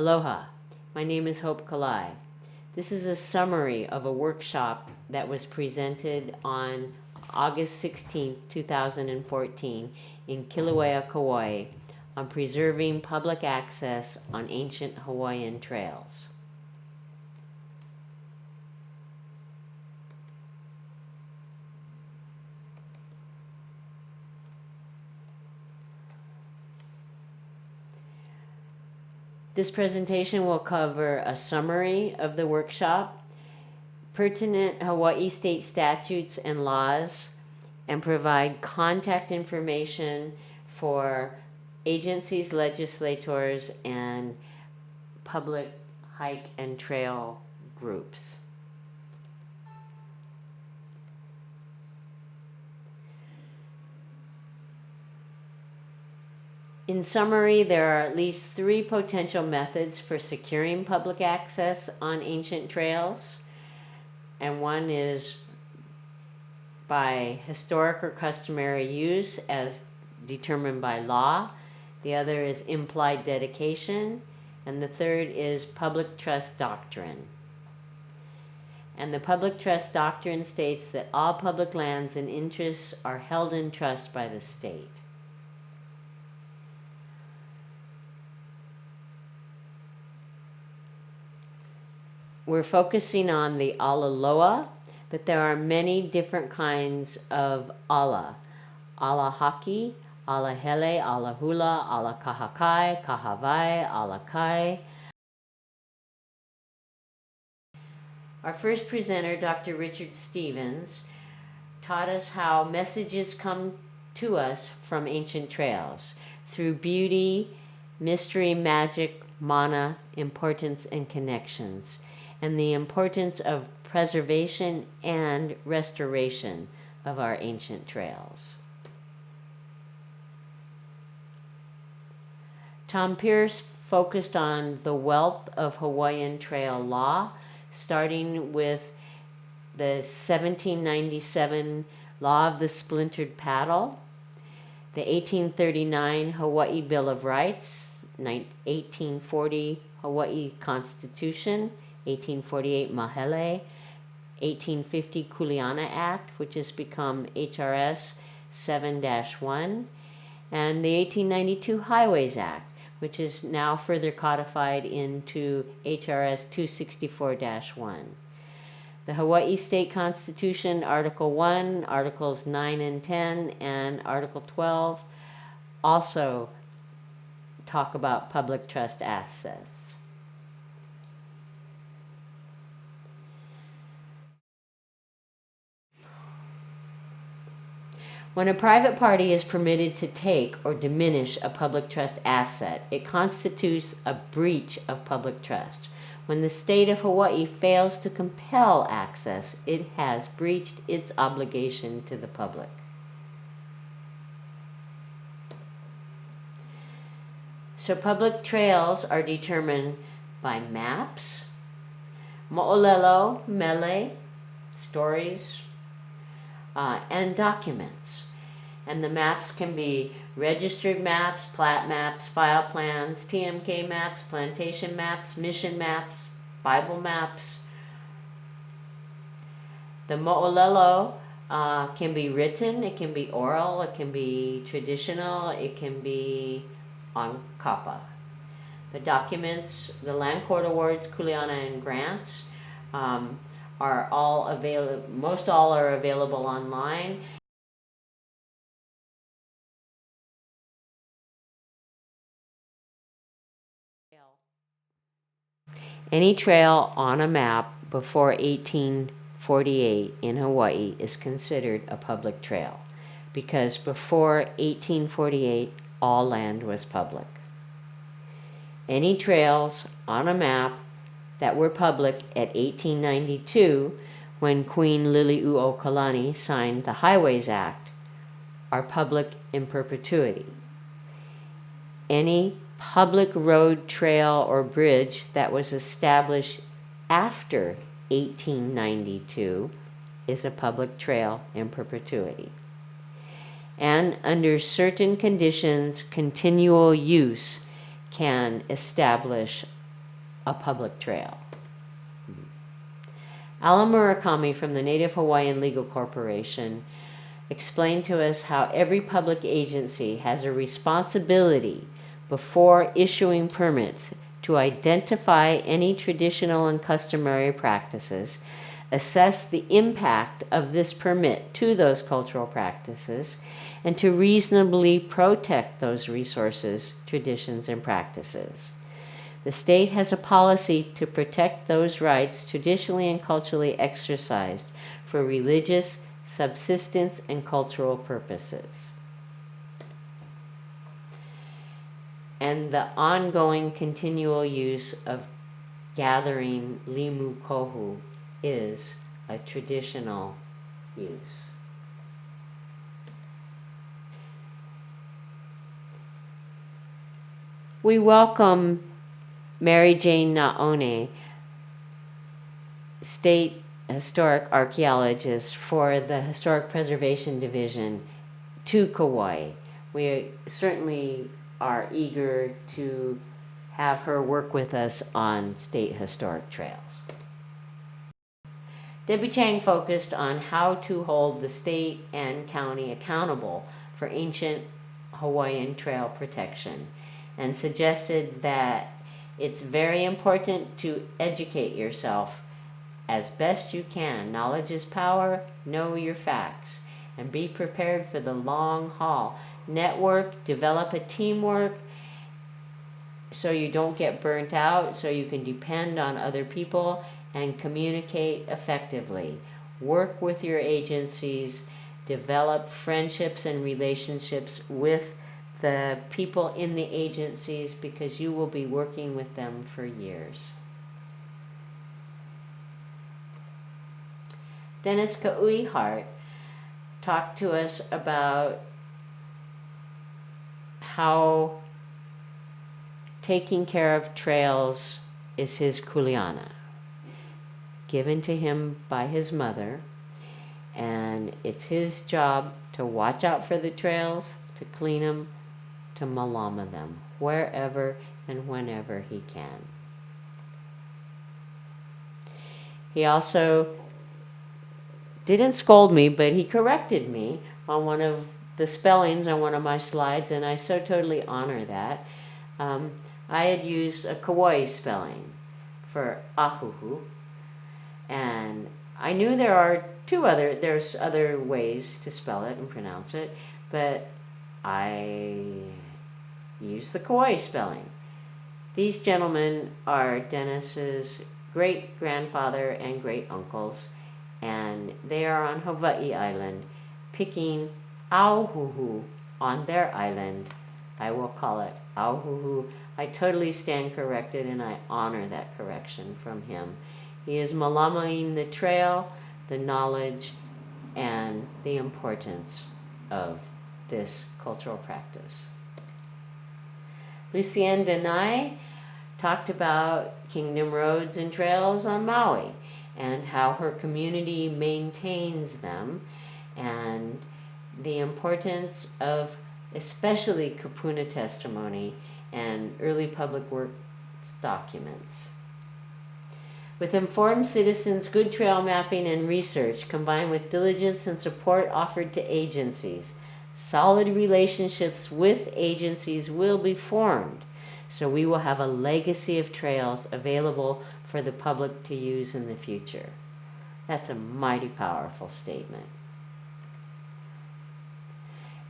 Aloha, my name is Hope Kauai. This is a summary of a workshop that was presented on August 16, 2014 in Kilauea, Kauai on preserving public access on ancient Hawaiian trails. This presentation will cover a summary of the workshop, pertinent Hawaii state statutes and laws, and provide contact information for agencies, legislators, and public hike and trail groups. In summary, there are at least 3 potential methods for securing public access on ancient trails, and one is by historic or customary use as determined by law. The other is implied dedication, and the third is public trust doctrine. And the public trust doctrine states that all public lands and interests are held in trust by the state. We're focusing on the ala loa, but there are many different kinds of ala. Ala haki, ala hele, ala hula, ala kahakai, kahavai, ala kai. Our first presenter, Dr. Richard Stevens, taught us how messages come to us from ancient trails through beauty, mystery, magic, mana, importance, and connections, and the importance of preservation and restoration of our ancient trails. Tom Pierce focused on the wealth of Hawaiian trail law, starting with the 1797 Law of the Splintered Paddle, the 1839 Hawaii Bill of Rights, 1840 Hawaii Constitution, 1848 Mahele, 1850 Kuleana Act, which has become HRS 7-1, and the 1892 Highways Act, which is now further codified into HRS 264-1. The Hawaii State Constitution, Article 1, Articles 9 and 10, and Article 12 also talk about public trust assets. When a private party is permitted to take or diminish a public trust asset, it constitutes a breach of public trust. When the state of Hawaii fails to compel access, it has breached its obligation to the public. So public trails are determined by maps, mo'olelo, mele, stories, and documents. And the maps can be registered maps, plat maps, file plans, TMK maps, plantation maps, mission maps, Bible maps. The mo'olelo can be written, it can be oral, it can be traditional, it can be on kapa. The documents, the land court awards, kuleana, and grants are all available. Most all are available online. Any trail on a map before 1848 in Hawaii is considered a public trail, because before 1848 all land was public. Any trails on a map that were public at 1892, when Queen Liliuokalani signed the Highways Act, are public in perpetuity. Any public road, trail, or bridge that was established after 1892 is a public trail in perpetuity. And under certain conditions, continual use can establish a public trail. Alan Murakami from the Native Hawaiian Legal Corporation explained to us how every public agency has a responsibility before issuing permits to identify any traditional and customary practices, assess the impact of this permit to those cultural practices, and to reasonably protect those resources, traditions, and practices. The state has a policy to protect those rights traditionally and culturally exercised for religious, subsistence, and cultural purposes. And the ongoing continual use of gathering limu kohu is a traditional use. We welcome Mary Jane Naone, State Historic Archaeologist for the Historic Preservation Division, to Kauai. We certainly are eager to have her work with us on state historic trails. Debbie Chang focused on how to hold the state and county accountable for ancient Hawaiian trail protection, and suggested that it's very important to educate yourself as best you can. Knowledge is power. Know your facts and be prepared for the long haul. Network, develop a teamwork so you don't get burnt out, so you can depend on other people and communicate effectively. Work with your agencies, develop friendships and relationships with the people in the agencies, because you will be working with them for years. Dennis Kauai talked to us about how taking care of trails is his kuleana, given to him by his mother, and it's his job to watch out for the trails, to clean them, to malama them wherever and whenever he can. He also didn't scold me, but he corrected me on one of the spellings on one of my slides, and I so totally honor that. I had used a Kauai spelling for ahuhu, and I knew there's other ways to spell it and pronounce it, but I used the Kauai spelling. These gentlemen are Dennis's great-grandfather and great-uncles, and they are on Hawaii Island picking auhuhu on their island. I will call it auhuhu. I totally stand corrected, and I honor that correction from him. He is malamaing the trail, the knowledge, and the importance of this cultural practice. Lucienne Denai talked about Kingdom Roads and Trails on Maui and how her community maintains them, and the importance of especially kupuna testimony and early public works documents. With informed citizens, good trail mapping and research, combined with diligence and support offered to agencies, solid relationships with agencies will be formed, so we will have a legacy of trails available for the public to use in the future. That's a mighty powerful statement.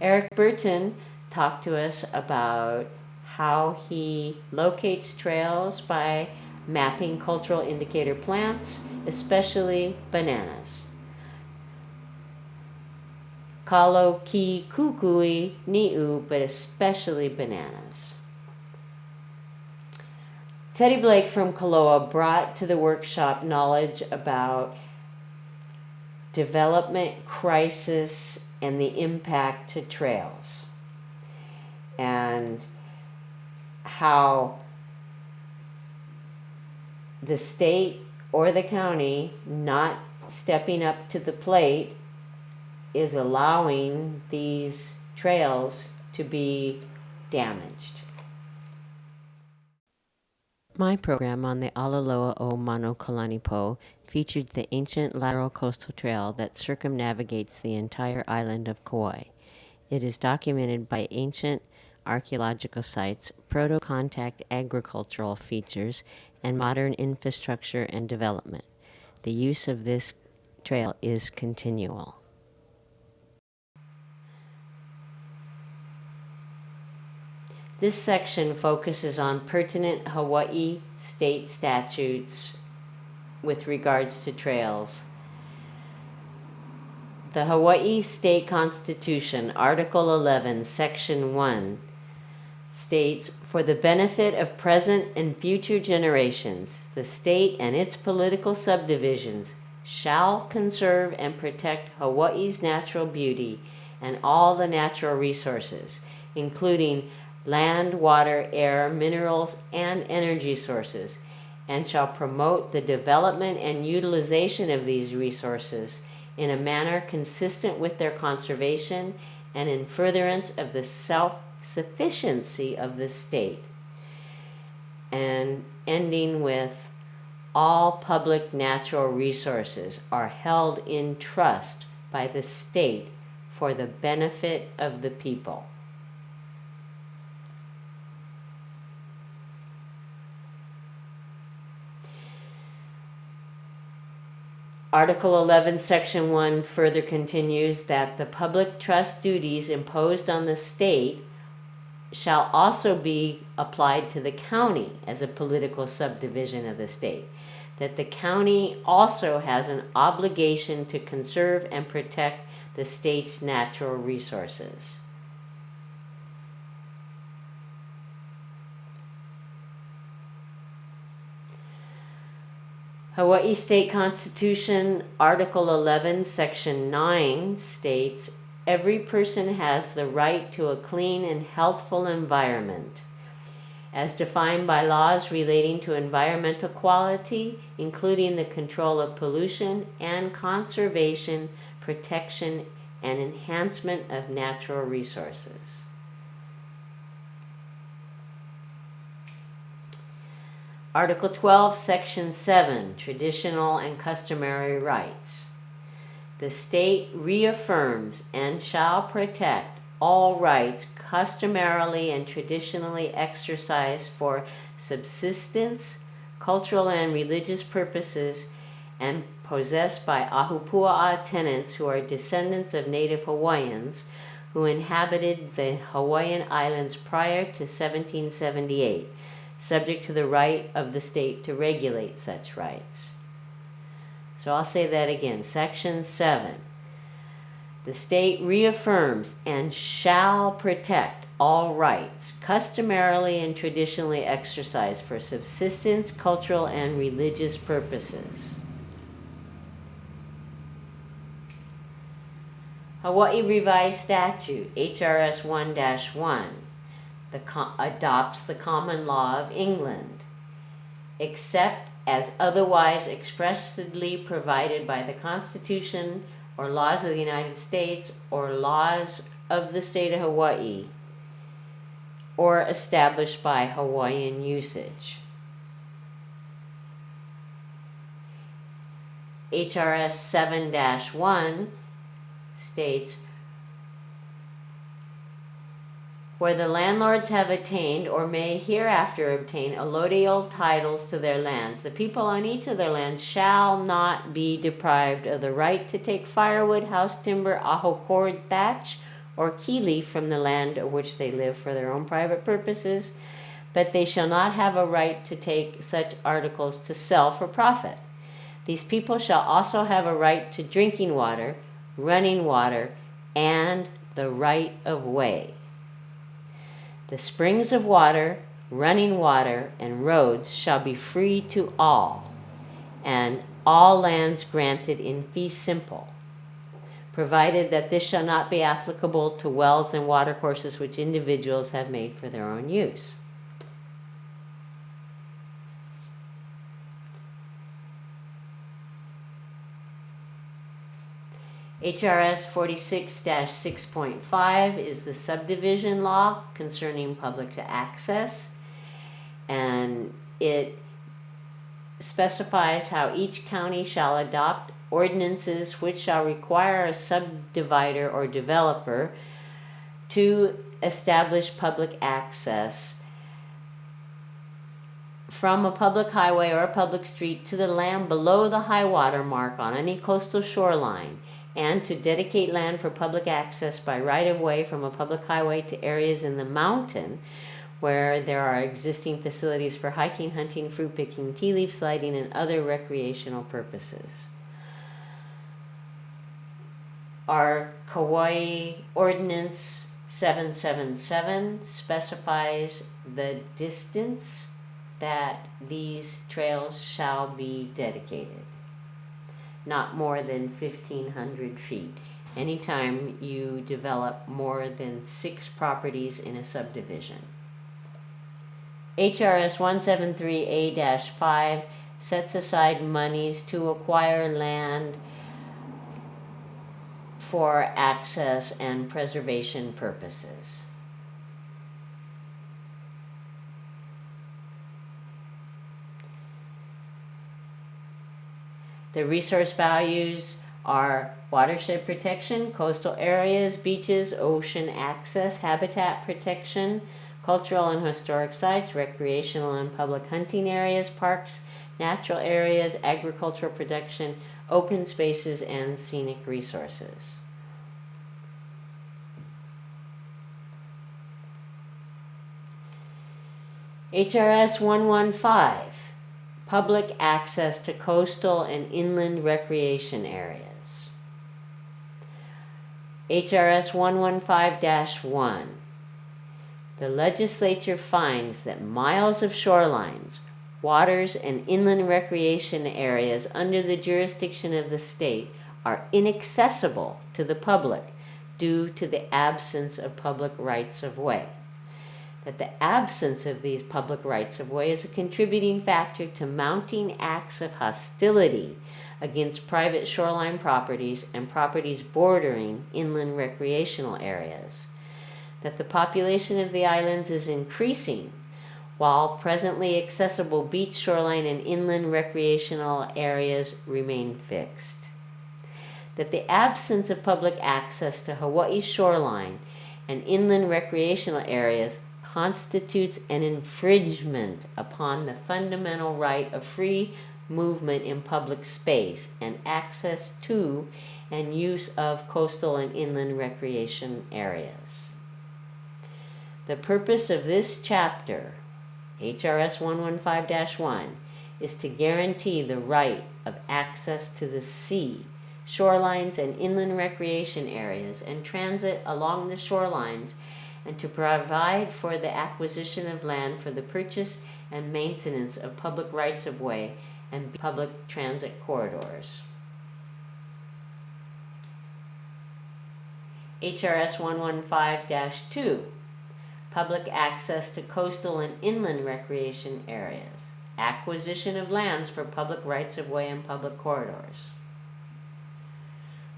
Eric Burton talked to us about how he locates trails by mapping cultural indicator plants, especially bananas. Kalo ki kukui ni'u, but especially bananas. Teddy Blake from Kaloa brought to the workshop knowledge about development crisis and the impact to trails, and how the state or the county not stepping up to the plate is allowing these trails to be damaged. My program on the Alaloa o Manokalanipo featured the ancient lateral coastal trail that circumnavigates the entire island of Kauai. It is documented by ancient archaeological sites, proto-contact agricultural features, and modern infrastructure and development. The use of this trail is continual. This section focuses on pertinent Hawaii state statutes with regards to trails. The Hawaii State Constitution, Article 11, Section 1, states, "For the benefit of present and future generations, the state and its political subdivisions shall conserve and protect Hawaii's natural beauty and all the natural resources, including land, water, air, minerals, and energy sources, and shall promote the development and utilization of these resources in a manner consistent with their conservation and in furtherance of the self-sufficiency of the state." And ending with, "All public natural resources are held in trust by the state for the benefit of the people." Article 11, Section 1 further continues that the public trust duties imposed on the state shall also be applied to the county as a political subdivision of the state, that the county also has an obligation to conserve and protect the state's natural resources. Hawaii State Constitution, Article 11, Section 9 states, "Every person has the right to a clean and healthful environment, as defined by laws relating to environmental quality, including the control of pollution and conservation, protection, and enhancement of natural resources." Article 12, Section 7, Traditional and Customary Rights. "The state reaffirms and shall protect all rights customarily and traditionally exercised for subsistence, cultural and religious purposes, and possessed by Ahupua'a tenants who are descendants of native Hawaiians who inhabited the Hawaiian Islands prior to 1778, subject to the right of the state to regulate such rights." So I'll say that again. Section 7. "The state reaffirms and shall protect all rights customarily and traditionally exercised for subsistence, cultural, and religious purposes." Hawaii Revised Statute, HRS 1-1, adopts the common law of England, except as otherwise expressly provided by the Constitution or laws of the United States or laws of the state of Hawaii, or established by Hawaiian usage. HRS 7-1 states, "Where the landlords have attained or may hereafter obtain allodial titles to their lands, the people on each of their lands shall not be deprived of the right to take firewood, house timber, aho cord, thatch, or kili from the land of which they live for their own private purposes, but they shall not have a right to take such articles to sell for profit. These people shall also have a right to drinking water, running water, and the right of way. The springs of water, running water, and roads shall be free to all, and all lands granted in fee simple, provided that this shall not be applicable to wells and watercourses which individuals have made for their own use." HRS 46-6.5 is the subdivision law concerning public access, and it specifies how each county shall adopt ordinances which shall require a subdivider or developer to establish public access from a public highway or a public street to the land below the high water mark on any coastal shoreline, and to dedicate land for public access by right-of-way from a public highway to areas in the mountain where there are existing facilities for hiking, hunting, fruit picking, tea leaf sliding, and other recreational purposes. Our Kauai Ordinance 777 specifies the distance that these trails shall be dedicated. Not more than 1,500 feet. Anytime you develop more than 6 properties in a subdivision. HRS 173A-5 sets aside monies to acquire land for access and preservation purposes. The resource values are watershed protection, coastal areas, beaches, ocean access, habitat protection, cultural and historic sites, recreational and public hunting areas, parks, natural areas, agricultural production, open spaces, and scenic resources. HRS 115, public access to coastal and inland recreation areas. HRS 115-1, the legislature finds that miles of shorelines, waters, and inland recreation areas under the jurisdiction of the state are inaccessible to the public due to the absence of public rights of way. That the absence of these public rights of way is a contributing factor to mounting acts of hostility against private shoreline properties and properties bordering inland recreational areas. That the population of the islands is increasing while presently accessible beach, shoreline, and inland recreational areas remain fixed. That the absence of public access to Hawaii's shoreline and inland recreational areas constitutes an infringement upon the fundamental right of free movement in public space and access to and use of coastal and inland recreation areas. The purpose of this chapter, HRS 115-1, is to guarantee the right of access to the sea, shorelines, and inland recreation areas and transit along the shorelines, and to provide for the acquisition of land for the purchase and maintenance of public rights of way and public transit corridors. HRS 115-2, public access to coastal and inland recreation areas, acquisition of lands for public rights of way and public corridors.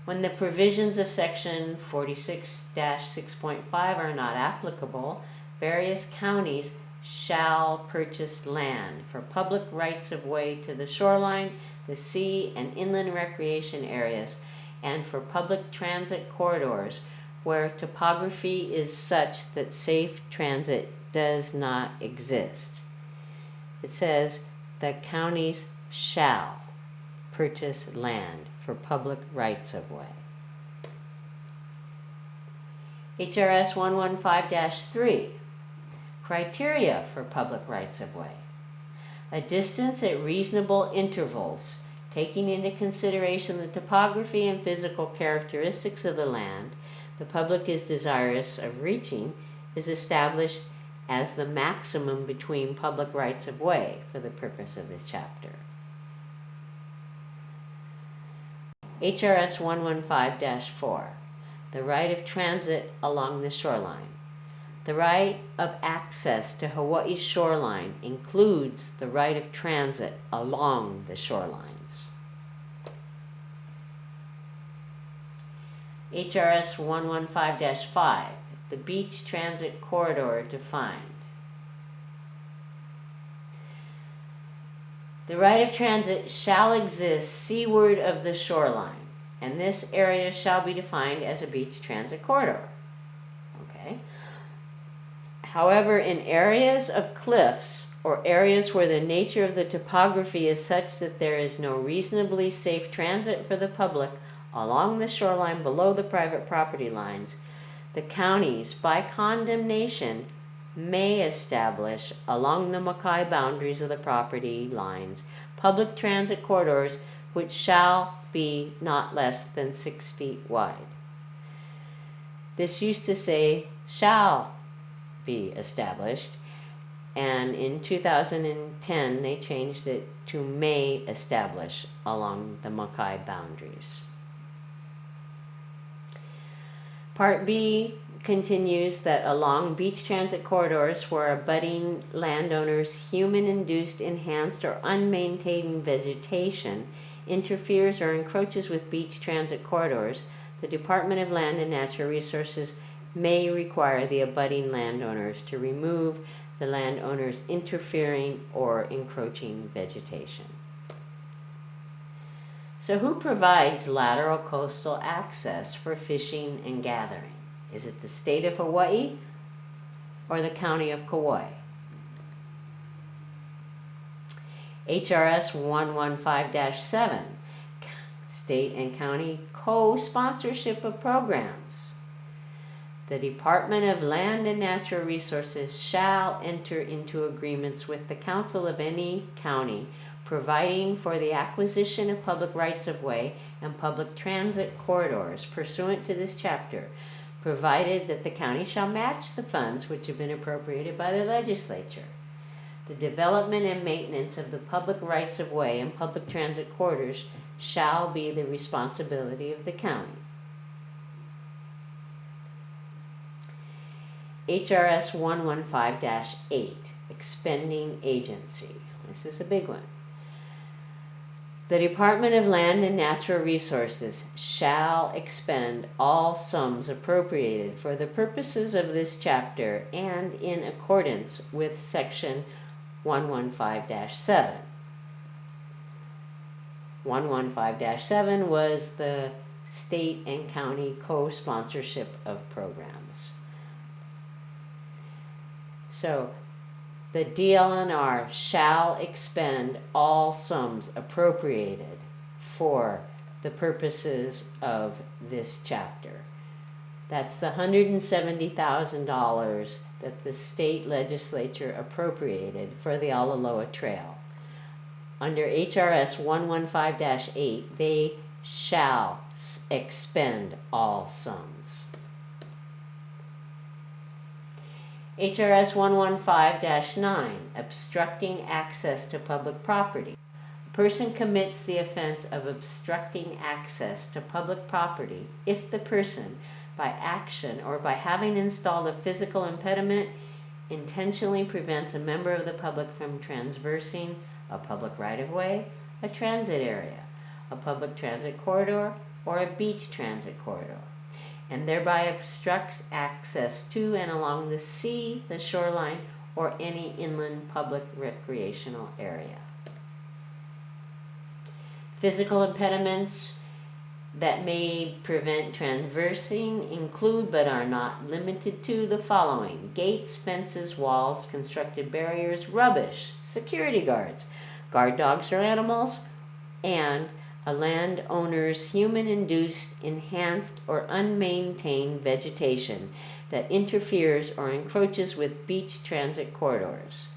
When the provisions of Section 46-6.5 are not applicable, various counties shall purchase land for public rights of way to the shoreline, the sea, and inland recreation areas, and for public transit corridors where topography is such that safe transit does not exist. It says the counties shall purchase land for public rights of way. HRS 115-3, criteria for public rights of way. A distance at reasonable intervals, taking into consideration the topography and physical characteristics of the land the public is desirous of reaching, is established as the maximum between public rights of way for the purpose of this chapter. HRS 115-4, the right of transit along the shoreline. The right of access to Hawaii's shoreline includes the right of transit along the shorelines. HRS 115-5, the beach transit corridor defined. The right of transit shall exist seaward of the shoreline, and this area shall be defined as a beach transit corridor. Okay. However, in areas of cliffs or areas where the nature of the topography is such that there is no reasonably safe transit for the public along the shoreline below the private property lines, the counties, by condemnation, may establish along the Mackay boundaries of the property lines public transit corridors which shall be not less than 6 feet wide. This used to say shall be established, and in 2010 they changed it to may establish along the Mackay boundaries. Part B continues that along beach transit corridors where abutting landowners' human-induced, enhanced, or unmaintained vegetation interferes or encroaches with beach transit corridors, the Department of Land and Natural Resources may require the abutting landowners to remove the landowner's interfering or encroaching vegetation. So who provides lateral coastal access for fishing and gathering? Is it the state of Hawaii or the county of Kauai? HRS 115-7, state and county co-sponsorship of programs. The Department of Land and Natural Resources shall enter into agreements with the council of any county providing for the acquisition of public rights-of-way and public transit corridors pursuant to this chapter, provided that the county shall match the funds which have been appropriated by the legislature. The development and maintenance of the public rights-of-way and public transit corridors shall be the responsibility of the county. HRS 115-8, expending agency. This is a big one. The Department of Land and Natural Resources shall expend all sums appropriated for the purposes of this chapter and in accordance with Section 115-7. 115-7 was the state and county co-sponsorship of programs. So, the DLNR shall expend all sums appropriated for the purposes of this chapter. That's the $170,000 that the state legislature appropriated for the Alaloa Trail. Under HRS 115-8, they shall expend all sums. HRS 115-9, obstructing access to public property. A person commits the offense of obstructing access to public property if the person, by action or by having installed a physical impediment, intentionally prevents a member of the public from traversing a public right-of-way, a transit area, a public transit corridor, or a beach transit corridor, and thereby obstructs access to and along the sea, the shoreline, or any inland public recreational area. Physical impediments that may prevent traversing include but are not limited to the following: gates, fences, walls, constructed barriers, rubbish, security guards, guard dogs or animals, and a landowner's human-induced, enhanced, or unmaintained vegetation that interferes or encroaches with beach transit corridors.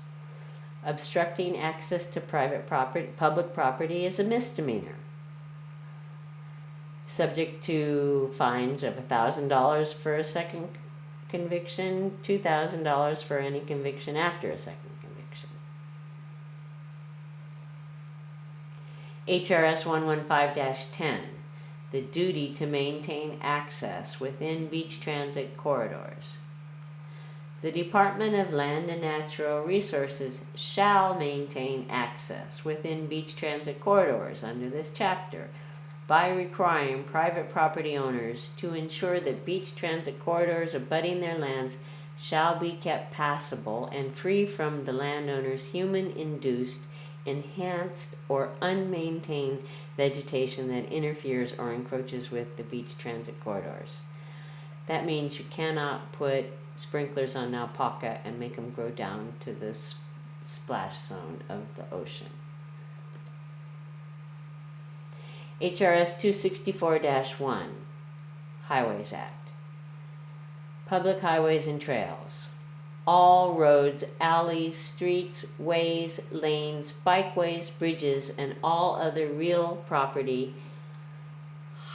Obstructing access to private property, public property is a misdemeanor, subject to fines of $1,000 for a second conviction, $2,000 for any conviction after a second conviction. HRS 115-10, the duty to maintain access within beach transit corridors. The Department of Land and Natural Resources shall maintain access within beach transit corridors under this chapter by requiring private property owners to ensure that beach transit corridors abutting their lands shall be kept passable and free from the landowner's human-induced, enhanced or unmaintained vegetation that interferes or encroaches with the beach transit corridors. That means you cannot put sprinklers on Naupaka and make them grow down to the splash zone of the ocean. HRS 264-1, Highways Act. Public highways and trails. All roads, alleys, streets, ways, lanes, bikeways, bridges, and all other real property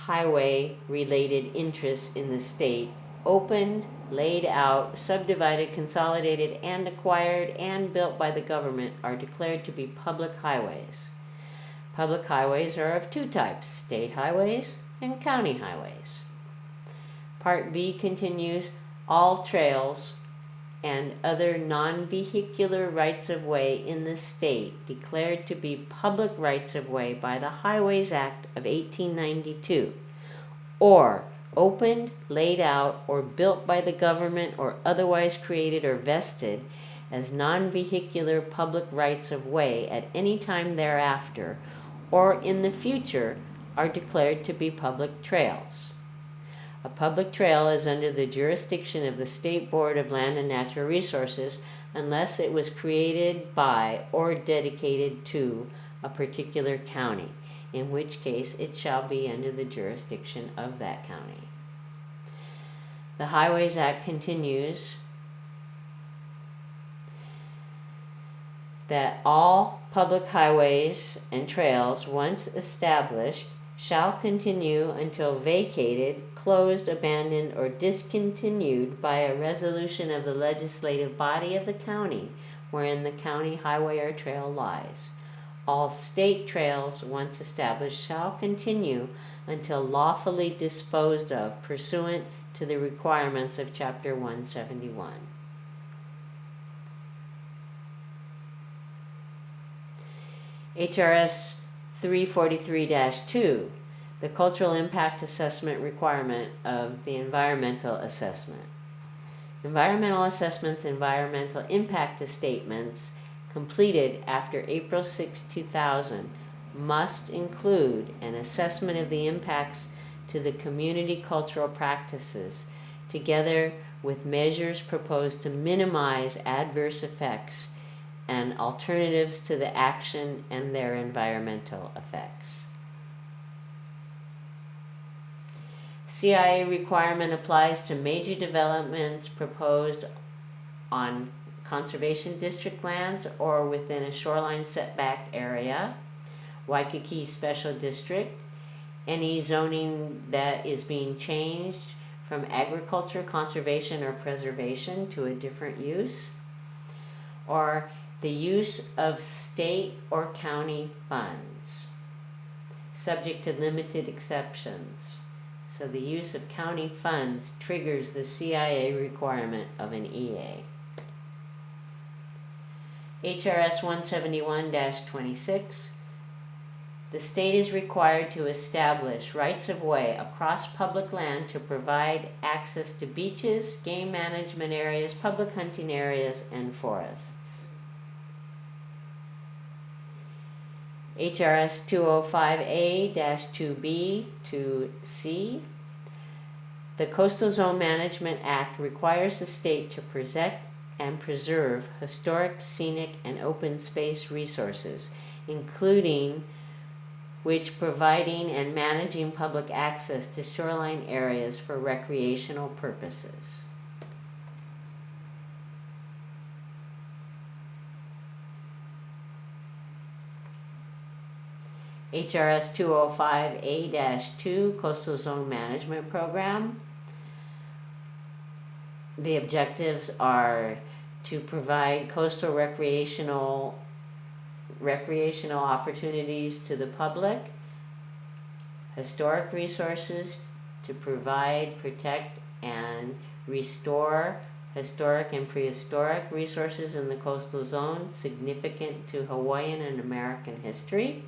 highway-related interests in the state, opened, laid out, subdivided, consolidated, and acquired and built by the government, are declared to be public highways. Public highways are of two types, state highways and county highways. Part B continues, all trails and other non-vehicular rights-of-way in the state declared to be public rights-of-way by the Highways Act of 1892, or opened, laid out, or built by the government or otherwise created or vested as non-vehicular public rights-of-way at any time thereafter or in the future, are declared to be public trails. A public trail is under the jurisdiction of the State Board of Land and Natural Resources unless it was created by or dedicated to a particular county, in which case it shall be under the jurisdiction of that county. The Highways Act continues that all public highways and trails once established shall continue until vacated, closed, abandoned, or discontinued by a resolution of the legislative body of the county wherein the county highway or trail lies. All state trails once established shall continue until lawfully disposed of pursuant to the requirements of Chapter 171. HRS 343-2, the cultural impact assessment requirement of the environmental assessment. Environmental assessments, environmental impact statements completed after April 6, 2000 must include an assessment of the impacts to the community cultural practices, together with measures proposed to minimize adverse effects and alternatives to the action and their environmental effects. CIA requirement applies to major developments proposed on conservation district lands or within a shoreline setback area, Waikiki Special District, any zoning that is being changed from agriculture, conservation, or preservation to a different use, or the use of state or county funds, subject to limited exceptions. So the use of county funds triggers the CIA requirement of an EA. HRS 171-26, the state is required to establish rights-of-way across public land to provide access to beaches, game management areas, public hunting areas, and forests. HRS 205A-2B to C, the Coastal Zone Management Act requires the state to protect and preserve historic, scenic, and open space resources, including which providing and managing public access to shoreline areas for recreational purposes. HRS 205A-2 Coastal Zone Management Program. The objectives are to provide coastal recreational opportunities to the public, historic resources to provide, protect, and restore historic and prehistoric resources in the coastal zone significant to Hawaiian and American history,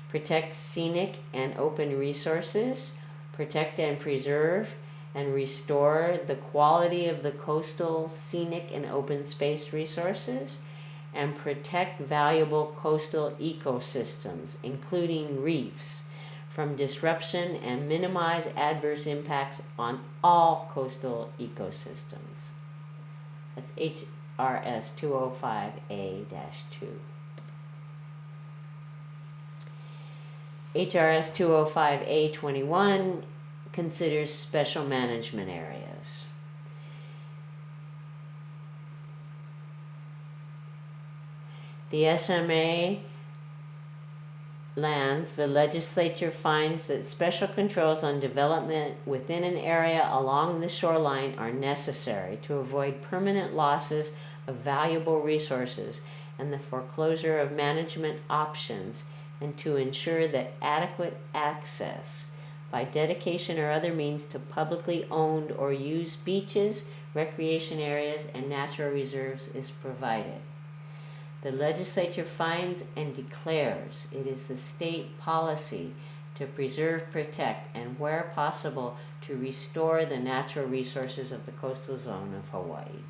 protect scenic and open resources, protect and preserve and restore the quality of the coastal, scenic, and open space resources, and protect valuable coastal ecosystems, including reefs, from disruption and minimize adverse impacts on all coastal ecosystems. That's HRS 205A-2. HRS 205A-21 considers special management areas. The SMA lands, the legislature finds that special controls on development within an area along the shoreline are necessary to avoid permanent losses of valuable resources and the foreclosure of management options, and to ensure that adequate access by dedication or other means to publicly owned or used beaches, recreation areas, and natural reserves is provided. The legislature finds and declares it is the state policy to preserve, protect, and where possible to restore the natural resources of the coastal zone of Hawaii.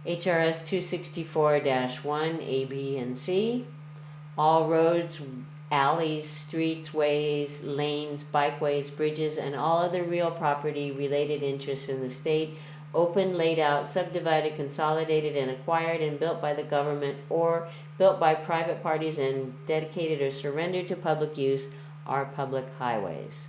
HRS 264-1 A, B, and C. All roads, alleys, streets, ways, lanes, bikeways, bridges, and all other real property related interests in the state, open, laid out, subdivided, consolidated, and acquired and built by the government or built by private parties and dedicated or surrendered to public use, are public highways.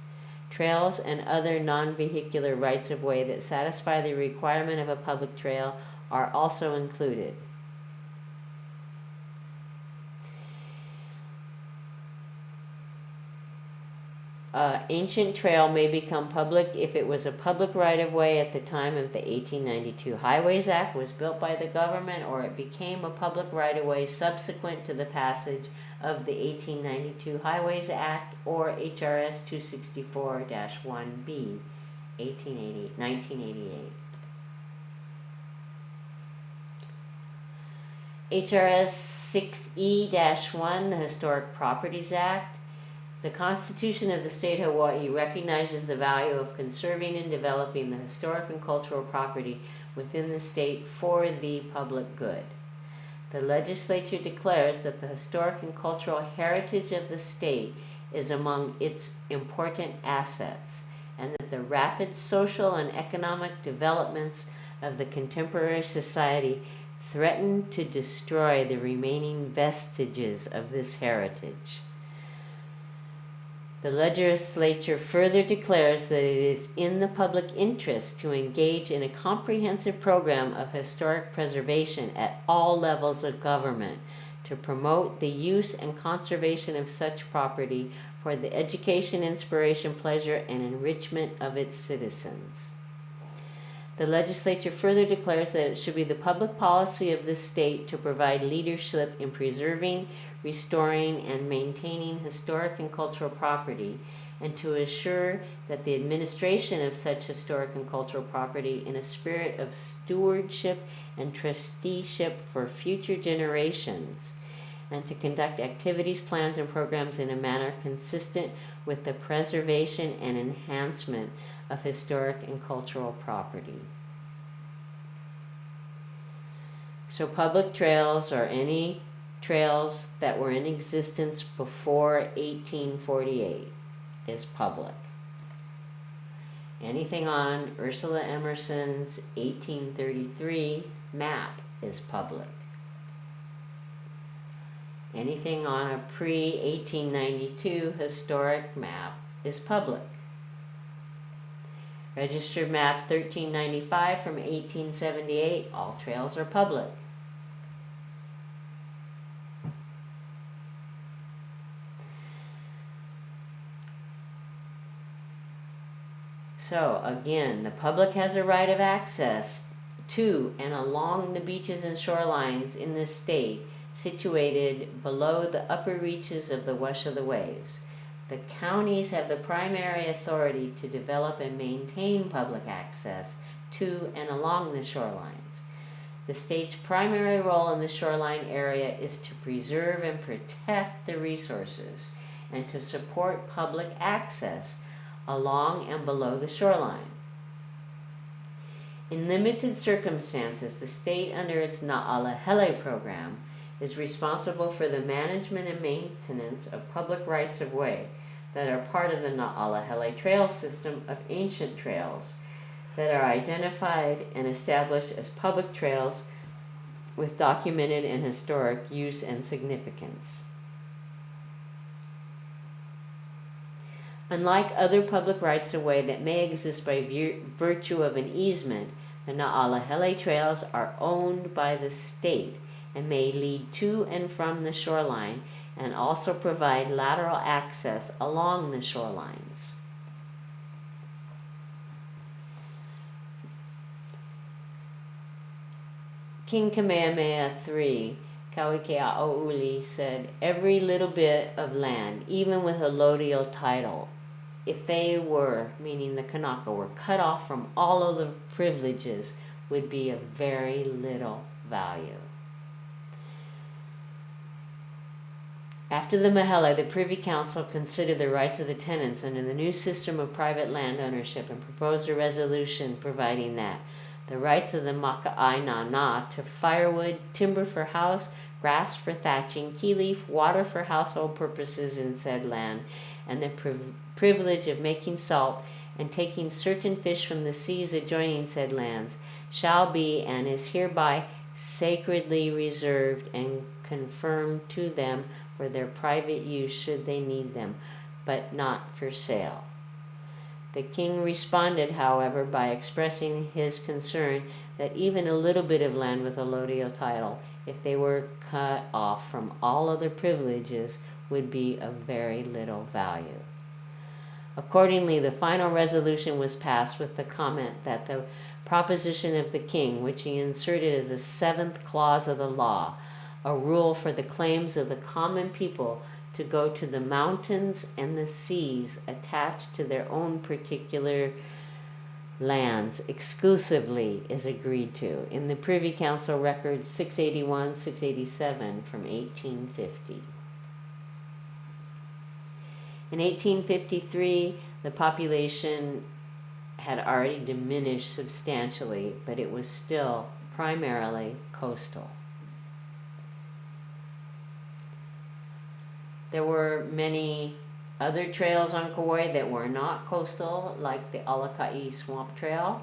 Trails and other non-vehicular rights-of-way that satisfy the requirement of a public trail are also included. Ancient trail may become public if it was a public right-of-way at the time of the 1892 Highways Act was built by the government, or it became a public right-of-way subsequent to the passage of the 1892 Highways Act, or HRS 264-1B, 1988. HRS 6E-1, the Historic Properties Act. The Constitution of the State of Hawaii recognizes the value of conserving and developing the historic and cultural property within the state for the public good. The legislature declares that the historic and cultural heritage of the state is among its important assets, and that the rapid social and economic developments of the contemporary society threaten to destroy the remaining vestiges of this heritage. The legislature further declares that it is in the public interest to engage in a comprehensive program of historic preservation at all levels of government to promote the use and conservation of such property for the education, inspiration, pleasure, and enrichment of its citizens. The legislature further declares that it should be the public policy of the state to provide leadership in preserving, restoring, and maintaining historic and cultural property, and to assure that the administration of such historic and cultural property in a spirit of stewardship and trusteeship for future generations, and to conduct activities, plans, and programs in a manner consistent with the preservation and enhancement of historic and cultural property. So public trails are any trails that were in existence before 1848 is public. Anything on Ursula Emerson's 1833 map is public. Anything on a pre-1892 historic map is public. Registered map 1395 from 1878, all trails are public. So again, the public has a right of access to and along the beaches and shorelines in this state situated below the upper reaches of the wash of the waves. The counties have the primary authority to develop and maintain public access to and along the shorelines. The state's primary role in the shoreline area is to preserve and protect the resources, and to support public access along and below the shoreline. In limited circumstances, the state, under its Na'alahele program, is responsible for the management and maintenance of public rights-of-way that are part of the Na'alahele trail system of ancient trails that are identified and established as public trails with documented and historic use and significance. Unlike other public rights-of-way that may exist by virtue of an easement, the Na'alahele trails are owned by the state and may lead to and from the shoreline and also provide lateral access along the shorelines. King Kamehameha III, Kauai, said, "Every little bit of land, even with a lodial title, if they were," meaning the Kanaka, "were cut off from all of the privileges, would be of very little value." After the Mahele, the Privy Council considered the rights of the tenants under the new system of private land ownership and proposed a resolution providing that the rights of the Maka'ainana to firewood, timber for house, grass for thatching, key leaf, water for household purposes in said land, and the privilege of making salt and taking certain fish from the seas adjoining said lands shall be and is hereby sacredly reserved and confirmed to them for their private use should they need them, but not for sale. The king responded, however, by expressing his concern that even a little bit of land with a lodial title, if they were cut off from all other privileges, would be of very little value. Accordingly, the final resolution was passed with the comment that the proposition of the king, which he inserted as the 7th clause of the law, a rule for the claims of the common people to go to the mountains and the seas attached to their own particular lands exclusively, is agreed to in the Privy Council records 681, 687 from 1850. In 1853, the population had already diminished substantially, but it was still primarily coastal. There were many other trails on Kauai that were not coastal, like the Alakai Swamp Trail,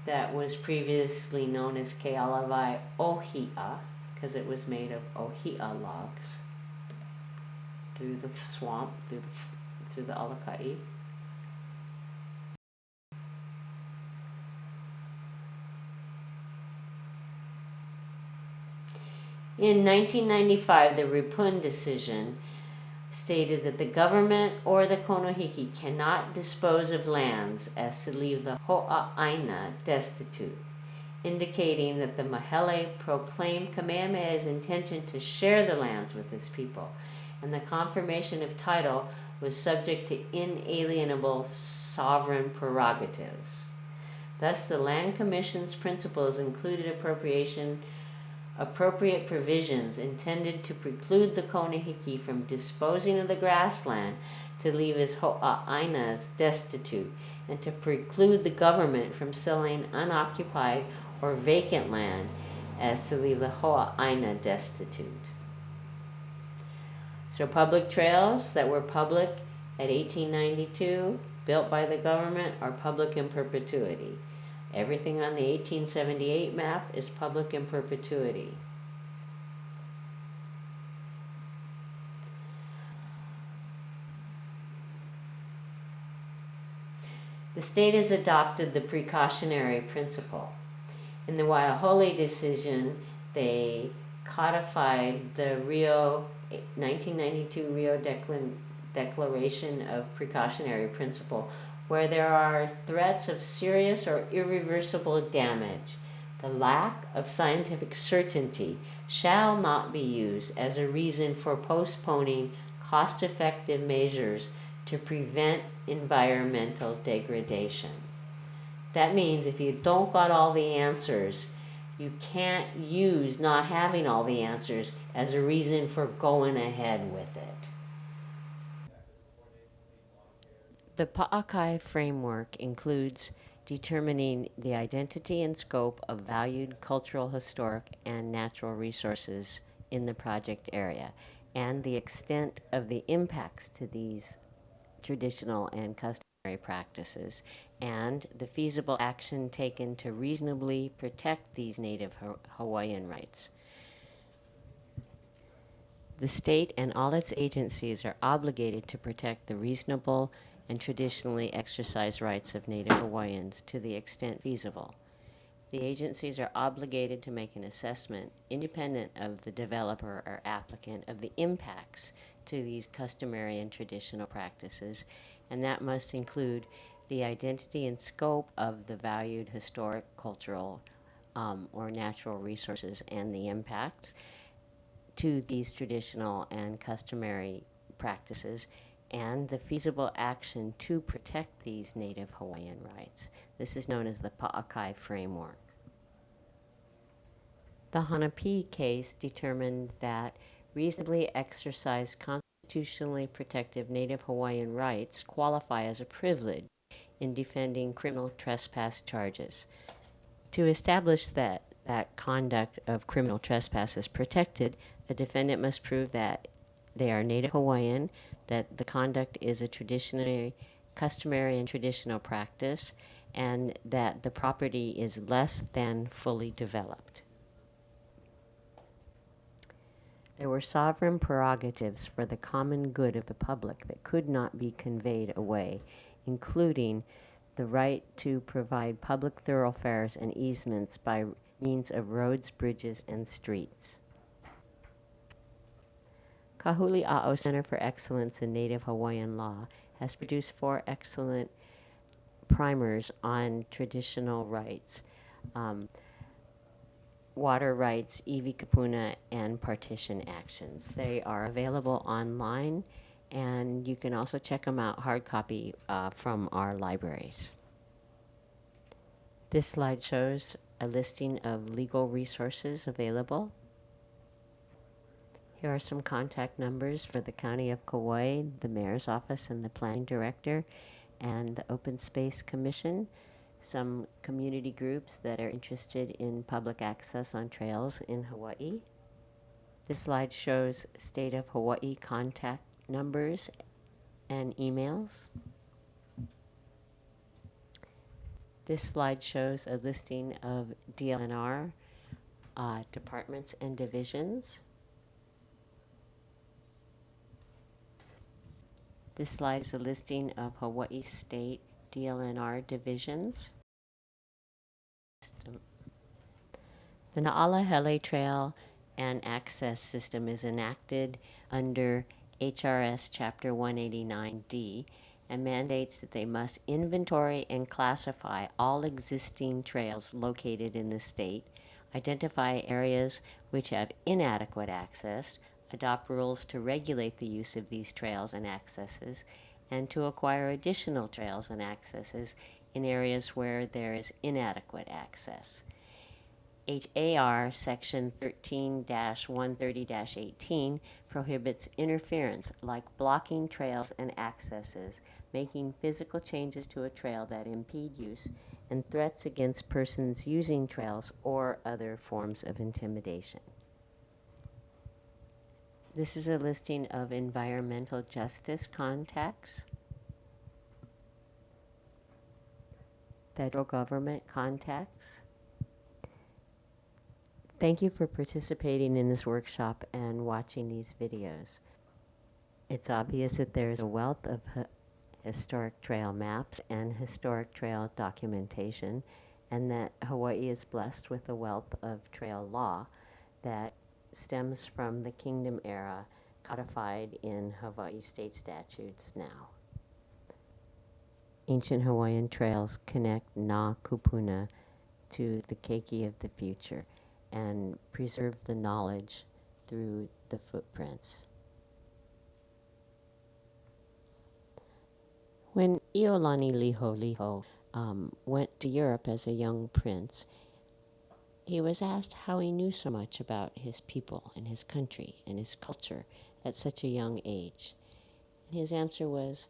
that was previously known as Kealavai Ohia, because it was made of ohia logs through the swamp, through the Alakai. In 1995, the Ripon decision stated that the government or the Konohiki cannot dispose of lands as to leave the Ho'aina destitute, indicating that the Mahele proclaimed Kamehameha's intention to share the lands with his people, and the confirmation of title was subject to inalienable sovereign prerogatives. Thus, the Land Commission's principles included appropriate provisions intended to preclude the Konohiki from disposing of the grassland to leave his Ho'ainas destitute, and to preclude the government from selling unoccupied or vacant land as to leave the Ho'aina destitute. So public trails that were public at 1892, built by the government, are public in perpetuity. Everything on the 1878 map is public in perpetuity. The state has adopted the precautionary principle. In the Waiahole decision, they codified the 1992 Rio Declaration of Precautionary Principle, where there are threats of serious or irreversible damage. The lack of scientific certainty shall not be used as a reason for postponing cost-effective measures to prevent environmental degradation. That means if you don't got all the answers, you can't use not having all the answers as a reason for going ahead with it. The Pa'akai framework includes determining the identity and scope of valued cultural, historic, and natural resources in the project area, and the extent of the impacts to these traditional and customary practices, and the feasible action taken to reasonably protect these Native Hawaiian rights. The state and all its agencies are obligated to protect the reasonable and traditionally exercised rights of Native Hawaiians to the extent feasible. The agencies are obligated to make an assessment, independent of the developer or applicant, of the impacts to these customary and traditional practices, and that must include the identity and scope of the valued historic, cultural, or natural resources and the impacts to these traditional and customary practices, and the feasible action to protect these Native Hawaiian rights. This is known as the Pa'akai framework. The Hanapi case determined that reasonably exercised constitutionally protective Native Hawaiian rights qualify as a privilege in defending criminal trespass charges. To establish that conduct of criminal trespass is protected, a defendant must prove that they are Native Hawaiian, that the conduct is a customary and traditional practice, and that the property is less than fully developed. There were sovereign prerogatives for the common good of the public that could not be conveyed away, including the right to provide public thoroughfares and easements by means of roads, bridges, and streets. Kahuli'a'o Center for Excellence in Native Hawaiian Law has produced 4 excellent primers on traditional rights, water rights, iwi kupuna, and partition actions. They are available online, and you can also check them out hard copy from our libraries. This slide shows a listing of legal resources available. Here are some contact numbers for the County of Kauai, the Mayor's Office, and the Planning Director, and the Open Space Commission, some community groups that are interested in public access on trails in Hawaii. This slide shows State of Hawaii contact numbers and emails. This slide shows a listing of DLNR departments and divisions. This slide is a listing of Hawaii State DLNR divisions. The Na'alahele Trail and Access System is enacted under HRS Chapter 189D and mandates that they must inventory and classify all existing trails located in the state, identify areas which have inadequate access, adopt rules to regulate the use of these trails and accesses, and to acquire additional trails and accesses in areas where there is inadequate access. HAR Section 13-130-18 prohibits interference like blocking trails and accesses, making physical changes to a trail that impede use, and threats against persons using trails or other forms of intimidation. This is a listing of environmental justice contacts, federal government contacts. Thank you for participating in this workshop and watching these videos. It's obvious that there is a wealth of historic trail maps and historic trail documentation, and that Hawaii is blessed with a wealth of trail law that stems from the Kingdom era codified in Hawaii state statutes now. Ancient Hawaiian trails connect Na Kupuna to the keiki of the future and preserve the knowledge through the footprints. When Iolani Liholiho went to Europe as a young prince, he was asked how he knew so much about his people and his country and his culture at such a young age. And his answer was,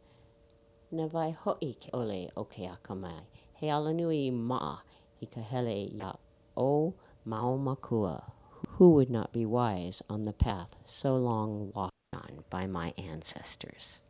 Na vai ho'i ke ole o ke akamai. He ala nui ma'a I ka hele ya o Mao Makua. Who would not be wise on the path so long walked on by my ancestors?